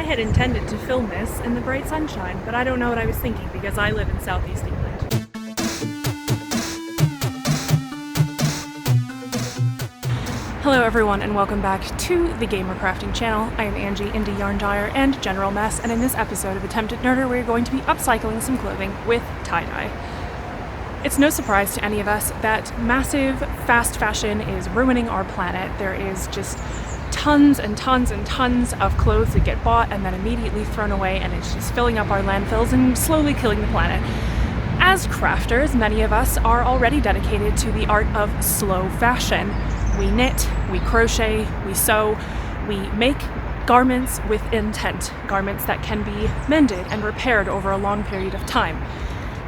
had intended to film this in the bright sunshine, but I don't know what I was thinking because I live in Southeast England. Hello everyone and welcome back to the Gamer Crafting channel. I am Angie, indie yarn dyer and general mess, and in this episode of Attempted Nerder we're going to be upcycling some clothing with tie-dye. It's no surprise to any of us that massive fast fashion is ruining our planet. There is just tons and tons and tons of clothes that get bought and then immediately thrown away, and it's just filling up our landfills and slowly killing the planet. As crafters, many of us are already dedicated to the art of slow fashion. We knit, we crochet, we sew, we make garments with intent, garments that can be mended and repaired over a long period of time.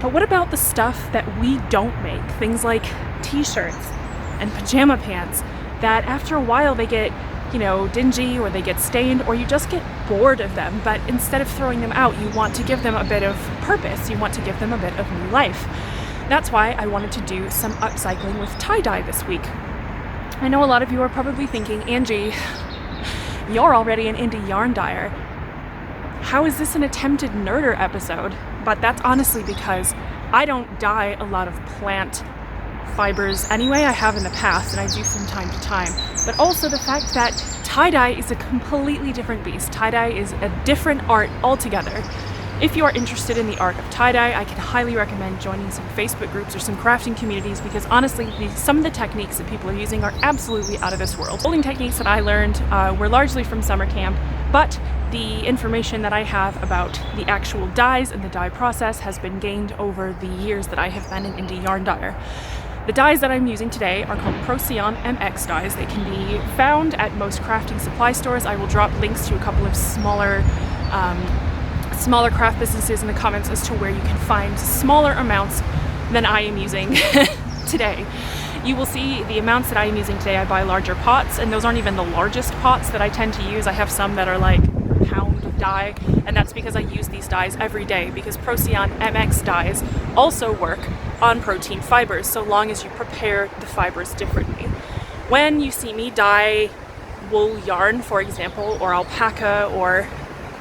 But what about the stuff that we don't make? Things like t-shirts and pajama pants that after a while they get, dingy, or they get stained, or you just get bored of them, but instead of throwing them out, you want to give them a bit of purpose, you want to give them a bit of new life. That's why I wanted to do some upcycling with tie-dye this week. I know a lot of you are probably thinking, Angie, you're already an indie yarn dyer. How is this an attempted nerder episode? But that's honestly because I don't dye a lot of plant fibers anyway. I have in the past and I do from time to time. But also the fact that tie-dye is a completely different beast. Tie-dye is a different art altogether. If you are interested in the art of tie-dye, I can highly recommend joining some Facebook groups or some crafting communities, because honestly, some of the techniques that people are using are absolutely out of this world. Folding techniques that I learned were largely from summer camp, but the information that I have about the actual dyes and the dye process has been gained over the years that I have been an indie yarn dyer. The dyes that I'm using today are called Procyon MX dyes. They can be found at most crafting supply stores. I will drop links to a couple of smaller craft businesses in the comments as to where you can find smaller amounts than I am using today. You will see the amounts that I am using today. I buy larger pots, and those aren't even the largest pots that I tend to use. I have some that are like a pound of dye, and that's because I use these dyes every day, because Procyon MX dyes also work on protein fibers, so long as you prepare the fibers differently. When you see me dye wool yarn, for example, or alpaca, or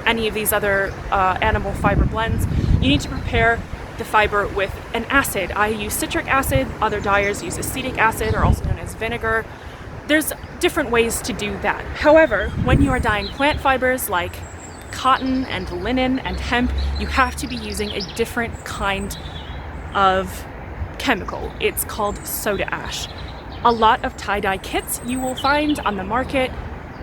any of these other animal fiber blends, you need to prepare the fiber with an acid. I use citric acid, other dyers use acetic acid, or also known as vinegar. There's different ways to do that. However, when you are dyeing plant fibers like cotton and linen and hemp, you have to be using a different kind of chemical. It's called soda ash. A lot of tie-dye kits you will find on the market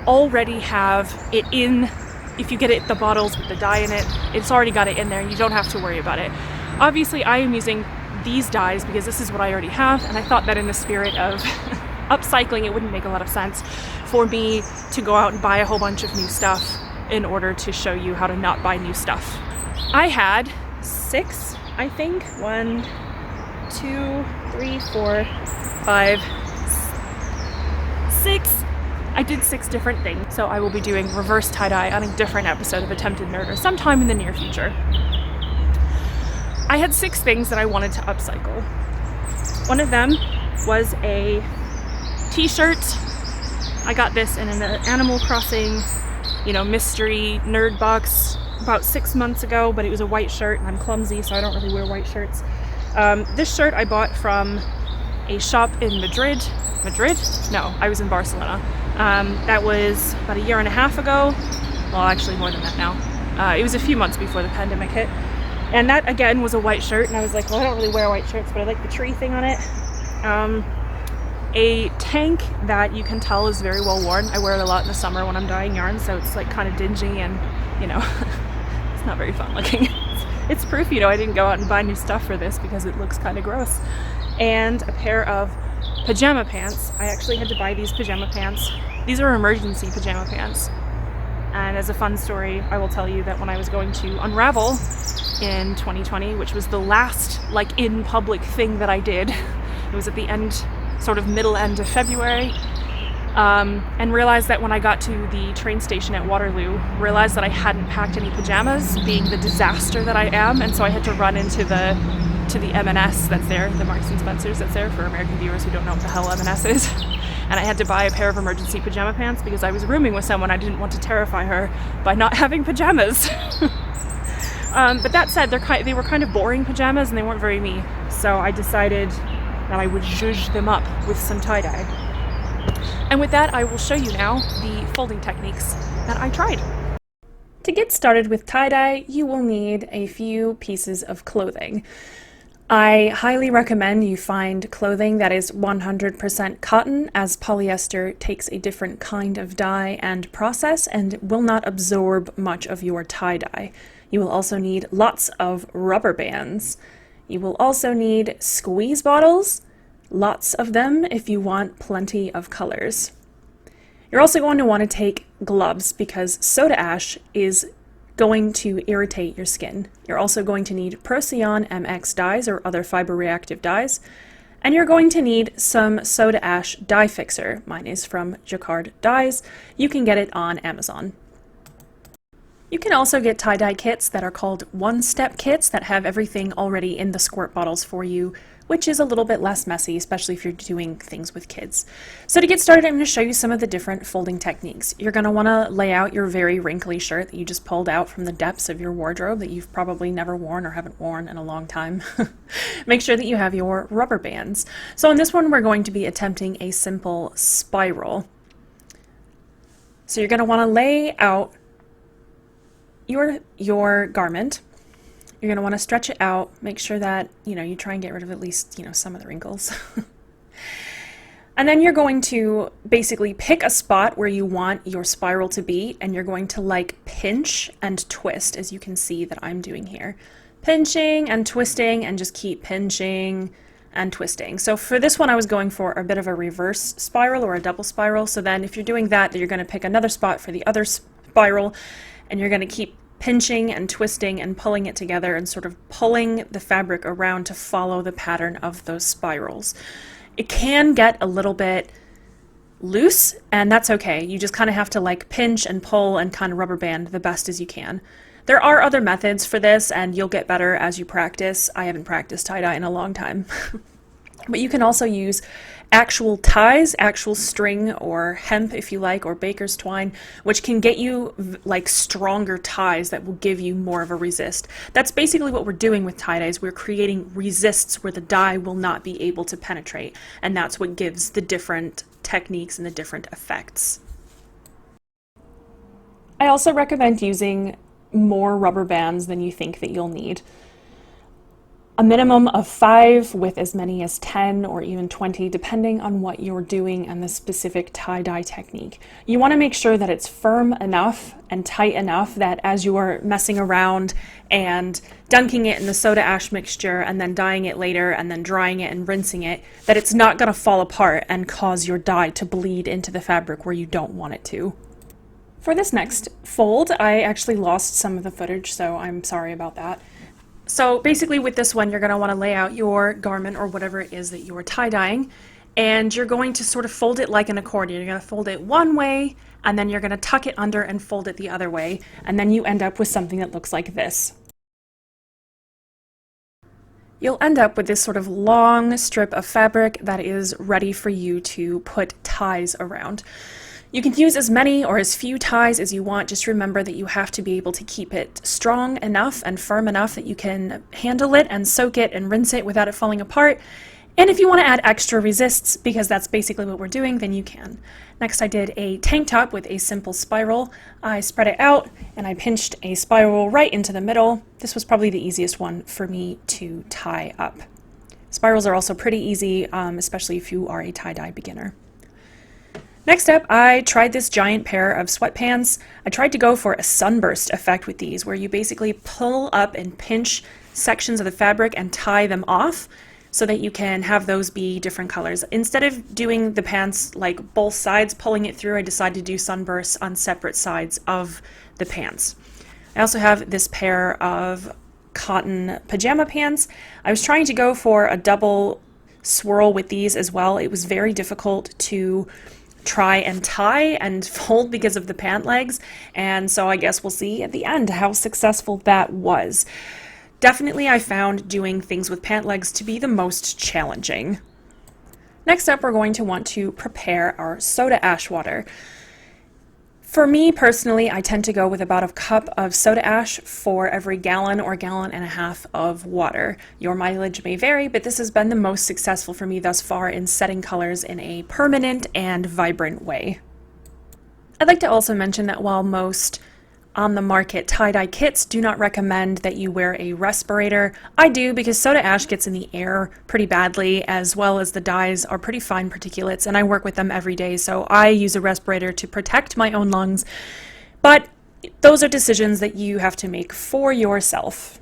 already have it in. If you get it the bottles with the dye in it, it's already got it in there and you don't have to worry about it. Obviously, I am using these dyes because this is what I already have, and I thought that in the spirit of upcycling, it wouldn't make a lot of sense for me to go out and buy a whole bunch of new stuff in order to show you how to not buy new stuff. I had 6, I think. 1, 2, 3, 4, 5, 6. I did 6 different things, so I will be doing reverse tie-dye on a different episode of Attempted Nerder sometime in the near future. I had 6 things that I wanted to upcycle. One of them was a t-shirt. I got this in an Animal Crossing, mystery nerd box about 6 months ago, but it was a white shirt and I'm clumsy, so I don't really wear white shirts. This shirt I bought from a shop in Madrid? No, I was in Barcelona. That was about 1.5 years ago. Well, actually more than that now. It was a few months before the pandemic hit. And that, again, was a white shirt. And I was like, well, I don't really wear white shirts, but I like the tree thing on it. A tank that you can tell is very well worn. I wear it a lot in the summer when I'm dyeing yarn, so it's like kind of dingy and, it's not very fun looking. It's proof, I didn't go out and buy new stuff for this because it looks kind of gross. And a pair of pajama pants. I actually had to buy these pajama pants. These are emergency pajama pants. And as a fun story, I will tell you that when I was going to Unravel in 2020, which was the last in public thing that I did, it was at the end, sort of middle end of February, and realized that when I got to the train station at Waterloo, realized that I hadn't packed any pajamas, being the disaster that I am, and so I had to run into the M&S that's there, the Marks and Spencer's that's there, for American viewers who don't know what the hell M&S is. and I had to buy a pair of emergency pajama pants because I was rooming with someone. I didn't want to terrify her by not having pajamas. But that said, they were kind of boring pajamas and they weren't very me, so I decided that I would zhuzh them up with some tie-dye. And with that, I will show you now the folding techniques that I tried. To get started with tie-dye, you will need a few pieces of clothing. I highly recommend you find clothing that is 100% cotton, as polyester takes a different kind of dye and process and will not absorb much of your tie-dye. You will also need lots of rubber bands. You will also need squeeze bottles, lots of them if you want plenty of colors. You're also going to want to take gloves because soda ash is going to irritate your skin. You're also going to need Procyon MX dyes or other fiber reactive dyes, and you're going to need some soda ash dye fixer. Mine is from Jacquard Dyes. You can get it on Amazon. You can also get tie-dye kits that are called one-step kits that have everything already in the squirt bottles for you, which is a little bit less messy, especially if you're doing things with kids. So to get started, I'm going to show you some of the different folding techniques. You're going to want to lay out your very wrinkly shirt that you just pulled out from the depths of your wardrobe that you've probably never worn or haven't worn in a long time. Make sure that you have your rubber bands. So on this one, we're going to be attempting a simple spiral. So you're going to want to lay out your garment. You're going to want to stretch it out, make sure that, you try and get rid of at least, some of the wrinkles. And then you're going to basically pick a spot where you want your spiral to be, and you're going to pinch and twist, as you can see that I'm doing here. Pinching and twisting, and just keep pinching and twisting. So for this one, I was going for a bit of a reverse spiral or a double spiral. So then if you're doing that, then you're going to pick another spot for the other spiral, and you're going to keep pinching and twisting and pulling it together and sort of pulling the fabric around to follow the pattern of those spirals. It can get a little bit loose, and that's okay. You just kind of have to pinch and pull and kind of rubber band the best as you can. There are other methods for this, and you'll get better as you practice. I haven't practiced tie-dye in a long time. But you can also use actual ties, actual string or hemp if you like, or baker's twine, which can get you stronger ties that will give you more of a resist. That's basically what we're doing with tie-dyes. We're creating resists where the dye will not be able to penetrate, and that's what gives the different techniques and the different effects. I also recommend using more rubber bands than you think that you'll need. A minimum of 5 with as many as 10 or even 20, depending on what you're doing and the specific tie-dye technique. You want to make sure that it's firm enough and tight enough that as you are messing around and dunking it in the soda ash mixture and then dyeing it later and then drying it and rinsing it, that it's not going to fall apart and cause your dye to bleed into the fabric where you don't want it to. For this next fold, I actually lost some of the footage, so I'm sorry about that. So basically with this one, you're going to want to lay out your garment or whatever it is that you're tie-dyeing, and you're going to sort of fold it like an accordion. You're going to fold it one way, and then you're going to tuck it under and fold it the other way, and then you end up with something that looks like this. You'll end up with this sort of long strip of fabric that is ready for you to put ties around. You can use as many or as few ties as you want. Just remember that you have to be able to keep it strong enough and firm enough that you can handle it and soak it and rinse it without it falling apart. And if you want to add extra resists, because that's basically what we're doing, then you can. Next, I did a tank top with a simple spiral. I spread it out and I pinched a spiral right into the middle. This was probably the easiest one for me to tie up. Spirals are also pretty easy, especially if you are a tie-dye beginner. Next up, I tried this giant pair of sweatpants. I tried to go for a sunburst effect with these, where you basically pull up and pinch sections of the fabric and tie them off so that you can have those be different colors. Instead of doing the pants both sides, pulling it through, I decided to do sunbursts on separate sides of the pants. I also have this pair of cotton pajama pants. I was trying to go for a double swirl with these as well. It was very difficult to try and tie and fold because of the pant legs, and so I guess we'll see at the end how successful that was. Definitely I found doing things with pant legs to be the most challenging. Next up, we're going to want to prepare our soda ash water. For me personally, I tend to go with about a cup of soda ash for every gallon or gallon and a half of water. Your mileage may vary, but this has been the most successful for me thus far in setting colors in a permanent and vibrant way. I'd like to also mention that while most on the market tie-dye kits do not recommend that you wear a respirator, I do, because soda ash gets in the air pretty badly, as well as the dyes are pretty fine particulates, and I work with them every day, so I use a respirator to protect my own lungs. But those are decisions that you have to make for yourself.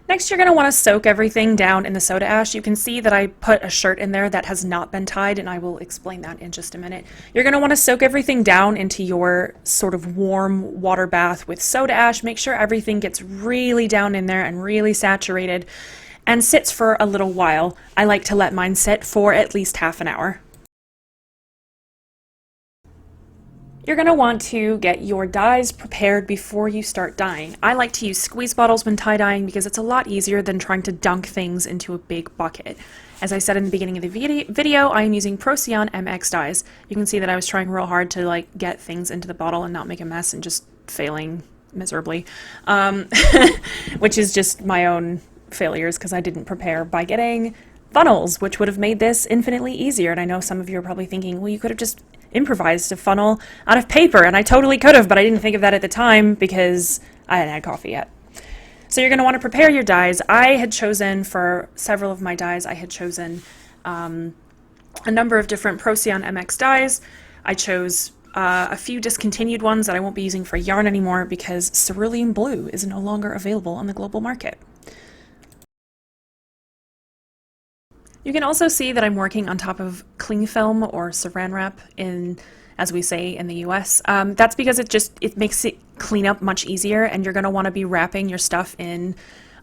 Next, you're going to want to soak everything down in the soda ash. You can see that I put a shirt in there that has not been tied, and I will explain that in just a minute. You're going to want to soak everything down into your sort of warm water bath with soda ash. Make sure everything gets really down in there and really saturated and sits for a little while. I like to let mine sit for at least half an hour. You're going to want to get your dyes prepared before you start dyeing. I like to use squeeze bottles when tie-dyeing because it's a lot easier than trying to dunk things into a big bucket. As I said in the beginning of the video, I am using Procyon MX dyes. You can see that I was trying real hard to get things into the bottle and not make a mess, and just failing miserably, which is just my own failures because I didn't prepare by getting funnels, which would have made this infinitely easier. And I know some of you are probably thinking, well, you could have just improvised a funnel out of paper, and I totally could have, but I didn't think of that at the time because I hadn't had coffee yet. So you're going to want to prepare your dyes. I had chosen, for several of my dyes, I had chosen a number of different Procyon MX dyes. I chose a few discontinued ones that I won't be using for yarn anymore because cerulean blue is no longer available on the global market. You can also see that I'm working on top of cling film, or saran wrap, as we say in the US. That's because it makes it clean up much easier, and you're going to want to be wrapping your stuff in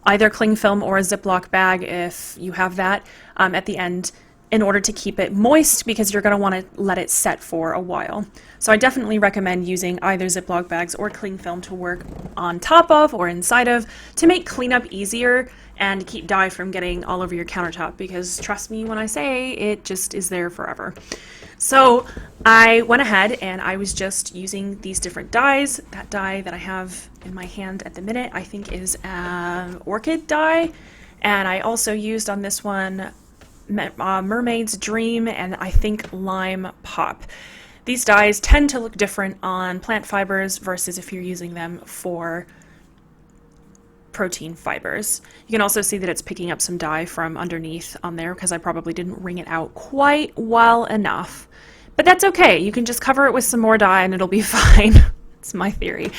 either cling film or a Ziploc bag if you have that at the end, in order to keep it moist, because you're going to want to let it set for a while. So I definitely recommend using either Ziploc bags or cling film to work on top of or inside of, to make cleanup easier and keep dye from getting all over your countertop, because trust me when I say it just is there forever. So I went ahead and I was just using these different dyes. That dye that I have in my hand at the minute I think is an orchid dye, and I also used on this one Mermaid's Dream and I think Lime Pop. These dyes tend to look different on plant fibers versus if you're using them for protein fibers. You can also see that it's picking up some dye from underneath on there because I probably didn't wring it out quite well enough. But that's okay. You can just cover it with some more dye and it'll be fine. It's my theory.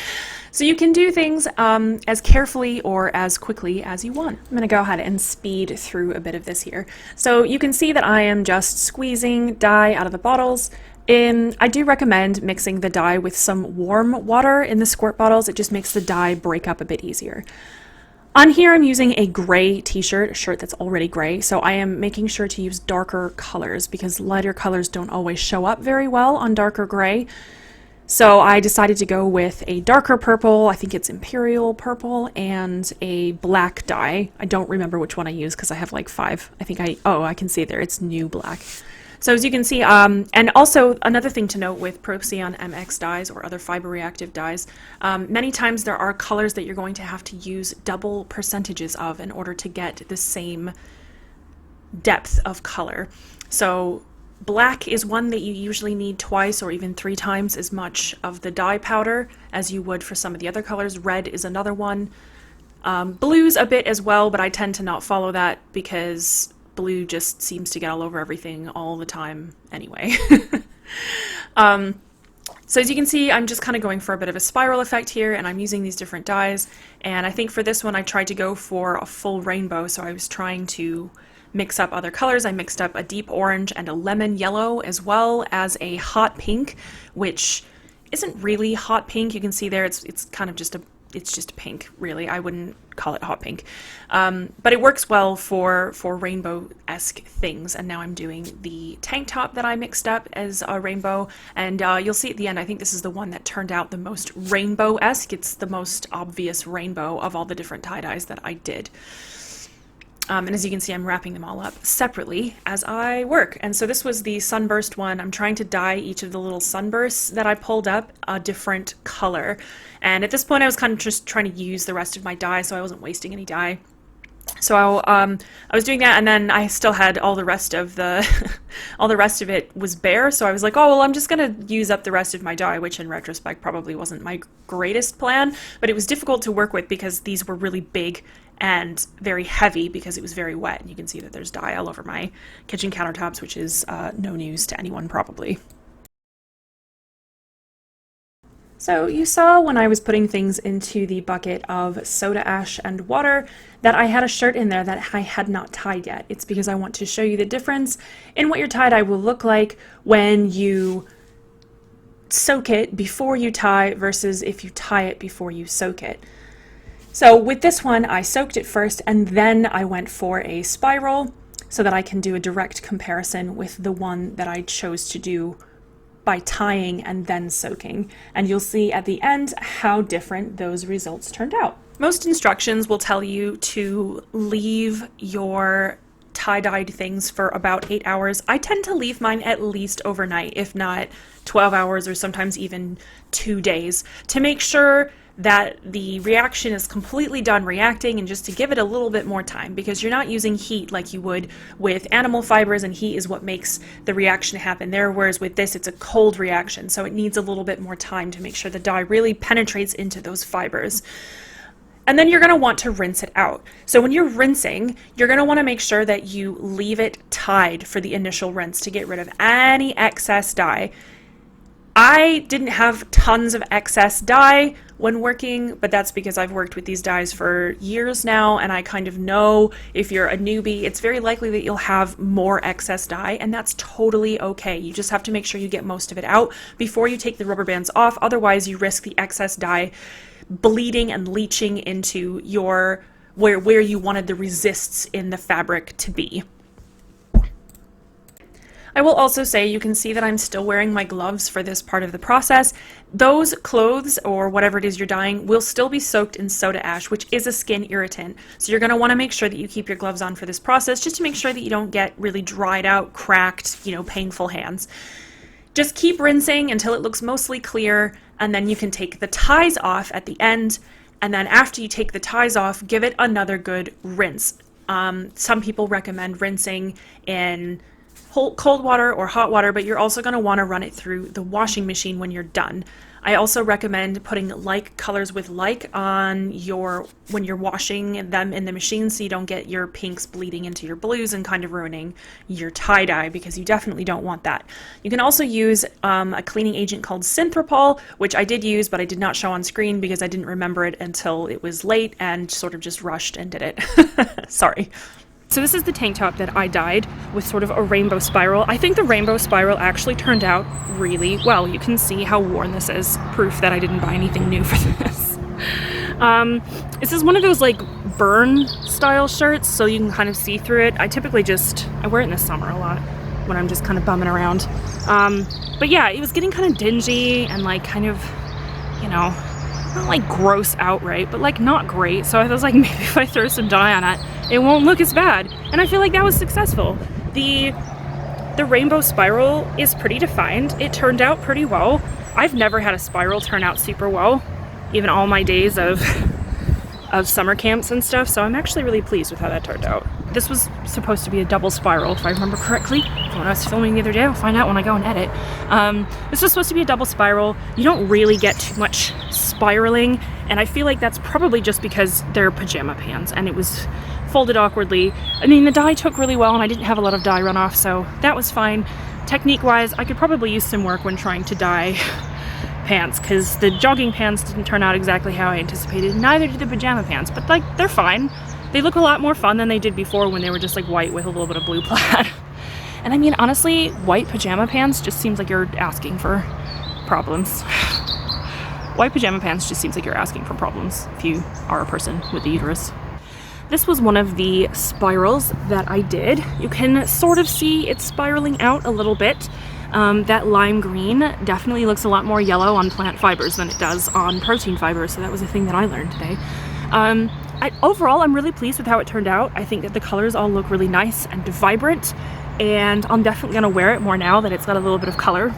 So you can do things as carefully or as quickly as you want. I'm going to go ahead and speed through a bit of this here. So you can see that I am just squeezing dye out of the bottles. I do recommend mixing the dye with some warm water in the squirt bottles. It just makes the dye break up a bit easier. On here I'm using a gray t-shirt, a shirt that's already gray, so I am making sure to use darker colors because lighter colors don't always show up very well on darker gray. So I decided to go with a darker purple, I think it's Imperial Purple, and a black dye. I don't remember which one I used because I have like 5. I can see there, it's New Black. So as you can see, and also another thing to note with Procyon MX dyes or other fiber reactive dyes, many times there are colors that you're going to have to use double percentages of in order to get the same depth of color. So black is one that you usually need twice or even 3 times as much of the dye powder as you would for some of the other colors. Red is another one. Blue's a bit as well, but I tend to not follow that because blue just seems to get all over everything all the time anyway. So as you can see, I'm just kind of going for a bit of a spiral effect here, and I'm using these different dyes. And I think for this one I tried to go for a full rainbow, so I was trying to mix up other colors. I mixed up a deep orange and a lemon yellow, as well as a hot pink, which isn't really hot pink. You can see there it's kind of just a pink, really. I wouldn't call it hot pink. But it works well for rainbow-esque things. And now I'm doing the tank top that I mixed up as a rainbow. And you'll see at the end, I think this is the one that turned out the most rainbow-esque. It's the most obvious rainbow of all the different tie-dyes that I did. And as you can see, I'm wrapping them all up separately as I work. And so this was the sunburst one. I'm trying to dye each of the little sunbursts that I pulled up a different color. And at this point, I was kind of just trying to use the rest of my dye, so I wasn't wasting any dye. So I was doing that, and then I still had all the rest of the all the rest of it was bare, so I was like, oh well, I'm just gonna use up the rest of my dye, which in retrospect probably wasn't my greatest plan, but it was difficult to work with because these were really big and very heavy because it was very wet. And you can see that there's dye all over my kitchen countertops, which is no news to anyone probably. So you saw when I was putting things into the bucket of soda ash and water that I had a shirt in there that I had not tied yet. It's because I want to show you the difference in what your tie-dye will look like when you soak it before you tie versus if you tie it before you soak it. So with this one, I soaked it first and then I went for a spiral so that I can do a direct comparison with the one that I chose to do by tying and then soaking, and you'll see at the end how different those results turned out. Most instructions will tell you to leave your tie-dyed things for about 8 hours. I tend to leave mine at least overnight, if not 12 hours or sometimes even 2 days, to make sure that the reaction is completely done reacting and just to give it a little bit more time, because you're not using heat like you would with animal fibers, and heat is what makes the reaction happen there, whereas with this it's a cold reaction, so it needs a little bit more time to make sure the dye really penetrates into those fibers. And then you're going to want to rinse it out. So when you're rinsing, you're going to want to make sure that you leave it tied for the initial rinse to get rid of any excess dye. I didn't have tons of excess dye when working, but that's because I've worked with these dyes for years now, and I kind of know if you're a newbie, it's very likely that you'll have more excess dye, and that's totally okay. You just have to make sure you get most of it out before you take the rubber bands off, otherwise you risk the excess dye bleeding and leaching into your where you wanted the resists in the fabric to be. I will also say, you can see that I'm still wearing my gloves for this part of the process. Those clothes, or whatever it is you're dyeing, will still be soaked in soda ash, which is a skin irritant. So you're going to want to make sure that you keep your gloves on for this process, just to make sure that you don't get really dried out, cracked, painful hands. Just keep rinsing until it looks mostly clear, and then you can take the ties off at the end, and then after you take the ties off, give it another good rinse. Some people recommend rinsing in cold water or hot water, but you're also going to want to run it through the washing machine when you're done. I also recommend putting like colors with like on when you're washing them in the machine, so you don't get your pinks bleeding into your blues and kind of ruining your tie-dye, because you definitely don't want that. You can also use a cleaning agent called Synthropol, which I did use, but I did not show on screen because I didn't remember it until it was late and sort of just rushed and did it. Sorry. So this is the tank top that I dyed with sort of a rainbow spiral. I think the rainbow spiral actually turned out really well. You can see how worn this is, proof that I didn't buy anything new for this. This is one of those like burn style shirts, so you can kind of see through it. I wear it in the summer a lot when I'm just kind of bumming around. But yeah, it was getting kind of dingy and like kind of, not like gross outright, but like not great. So I was like, maybe if I throw some dye on it, it won't look as bad. And I feel like that was successful. The rainbow spiral is pretty defined. It turned out pretty well. I've never had a spiral turn out super well, even all my days of summer camps and stuff. So I'm actually really pleased with how that turned out. This was supposed to be a double spiral, if I remember correctly. When I was filming the other day, I'll find out when I go and edit. This was supposed to be a double spiral. You don't really get too much spiraling, and I feel like that's probably just because they're pajama pants and it was folded awkwardly. I mean, the dye took really well and I didn't have a lot of dye runoff, so that was fine. Technique-wise, I could probably use some work when trying to dye pants, because the jogging pants didn't turn out exactly how I anticipated, neither did the pajama pants, but like, they're fine. They look a lot more fun than they did before when they were just like white with a little bit of blue plaid. And I mean, honestly, white pajama pants just seems like you're asking for problems. White pajama pants just seems like you're asking for problems if you are a person with a uterus. This was one of the spirals that I did. You can sort of see it spiraling out a little bit. That lime green definitely looks a lot more yellow on plant fibers than it does on protein fibers, so that was a thing that I learned today. overall, I'm really pleased with how it turned out. I think that the colors all look really nice and vibrant, and I'm definitely gonna wear it more now that it's got a little bit of color,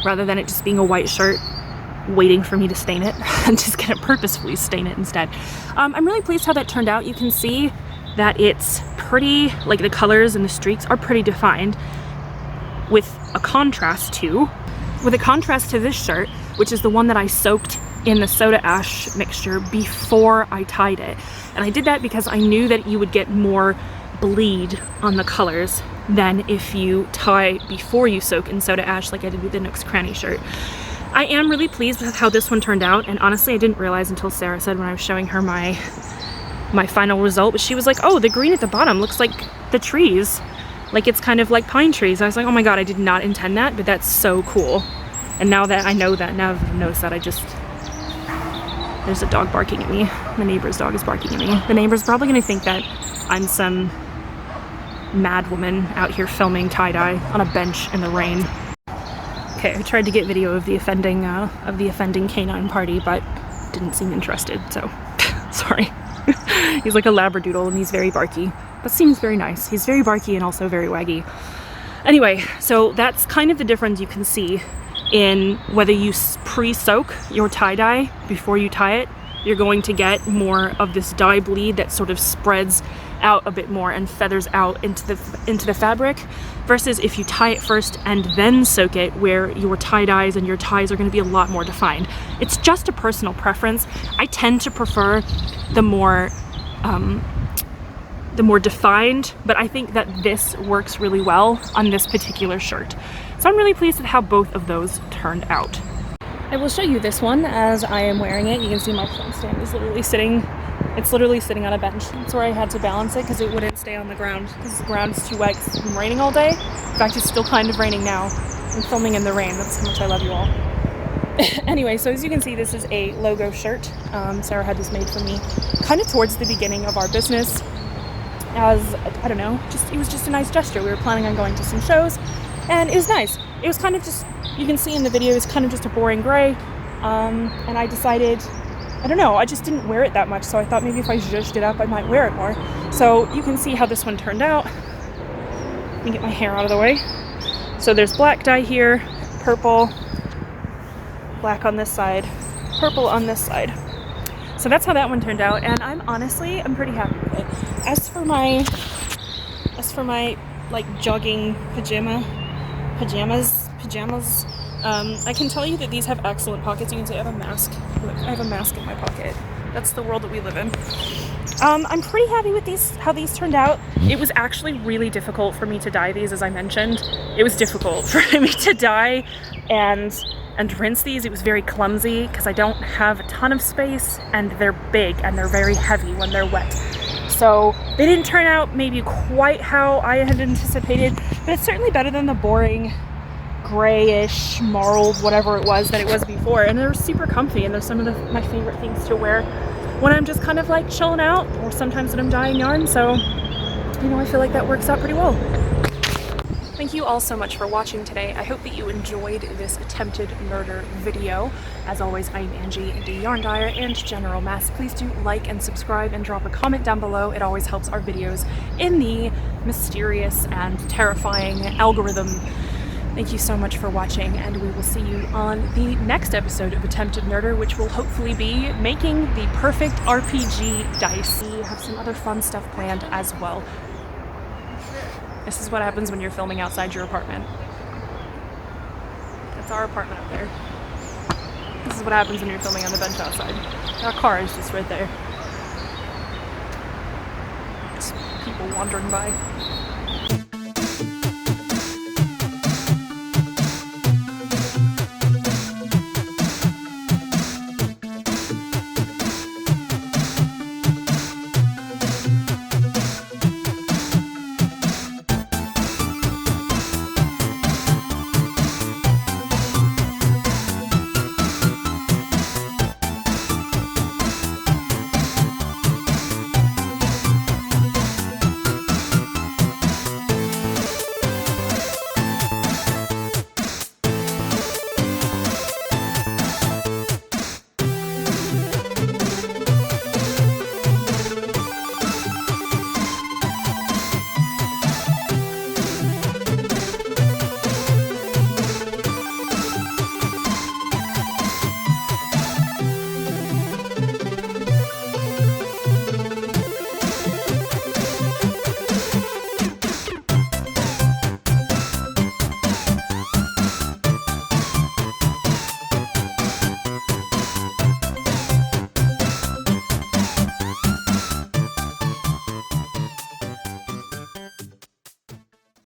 rather than it just being a white shirt waiting for me to stain it. I'm just gonna purposefully stain it instead. I'm really pleased how that turned out. You can see that it's pretty, like the colors and the streaks are pretty defined, with a contrast to this shirt, which is the one that I soaked in the soda ash mixture before I tied it. And I did that because I knew that you would get more bleed on the colors than if you tie before you soak in soda ash like I did with the Nooks Cranny shirt. I am really pleased with how this one turned out, and honestly I didn't realize until Sarah said when I was showing her my final result, but she was like, oh, the green at the bottom looks like the trees, like it's kind of like pine trees. I was like, oh my god, I did not intend that, but that's so cool. And now that I know that, now that I've noticed that, there's a dog barking at me. My neighbor's dog is barking at me. The neighbor's probably gonna think that I'm some mad woman out here filming tie-dye on a bench in the rain. Okay, I tried to get video of the offending canine party, but didn't seem interested, so sorry. He's like a labradoodle and he's very barky, but seems very nice. He's very barky and also very waggy. Anyway, so that's kind of the difference you can see in whether you pre-soak your tie-dye before you tie it. You're going to get more of this dye bleed that sort of spreads out a bit more and feathers out into the fabric, versus if you tie it first and then soak it, where your tie-dyes and your ties are going to be a lot more defined. It's just a personal preference. I tend to prefer the more defined, but I think that this works really well on this particular shirt. So I'm really pleased with how both of those turned out. I will show you this one as I am wearing it. You can see my phone stand is literally sitting, it's literally sitting on a bench. That's where I had to balance it because it wouldn't stay on the ground because the ground is too wet because it's been raining all day. In fact, it's still kind of raining now. I'm filming in the rain. That's how much I love you all. Anyway, so as you can see, this is a logo shirt. Sarah had this made for me kind of towards the beginning of our business as, I don't know, it was just a nice gesture. We were planning on going to some shows, and it was nice. It was kind of just, you can see in the video, it's kind of just a boring gray, and I decided, I don't know, I just didn't wear it that much, so I thought maybe if I zhuzhed it up, I might wear it more. So you can see how this one turned out. Let me get my hair out of the way. So there's black dye here, purple, black on this side, purple on this side. So that's how that one turned out, and I'm pretty happy with it. As for my like jogging pajamas, I can tell you that these have excellent pockets. You can see I have a mask. Look, I have a mask in my pocket. That's the world that we live in. I'm pretty happy with how these turned out. It was actually really difficult for me to dye these, as I mentioned. It was difficult for me to dye and rinse these. It was very clumsy because I don't have a ton of space, and they're big and they're very heavy when they're wet. So they didn't turn out maybe quite how I had anticipated, but it's certainly better than the boring grayish, marled, whatever it was before. And they're super comfy, and they're some of my favorite things to wear when I'm just kind of like chilling out, or sometimes when I'm dyeing yarn. So, you know, I feel like that works out pretty well. Thank you all so much for watching today. I hope that you enjoyed this attempted NERDER video. As always, I'm Angie, the yarn dyer and general mess. Please do like and subscribe and drop a comment down below. It always helps our videos in the mysterious and terrifying algorithm. Thank you so much for watching, and we will see you on the next episode of Attempted NERDER, which will hopefully be making the perfect RPG dice. We have some other fun stuff planned as well. This is what happens when you're filming outside your apartment. That's our apartment up there. This is what happens when you're filming on the bench outside. Our car is just right there. Just people wandering by.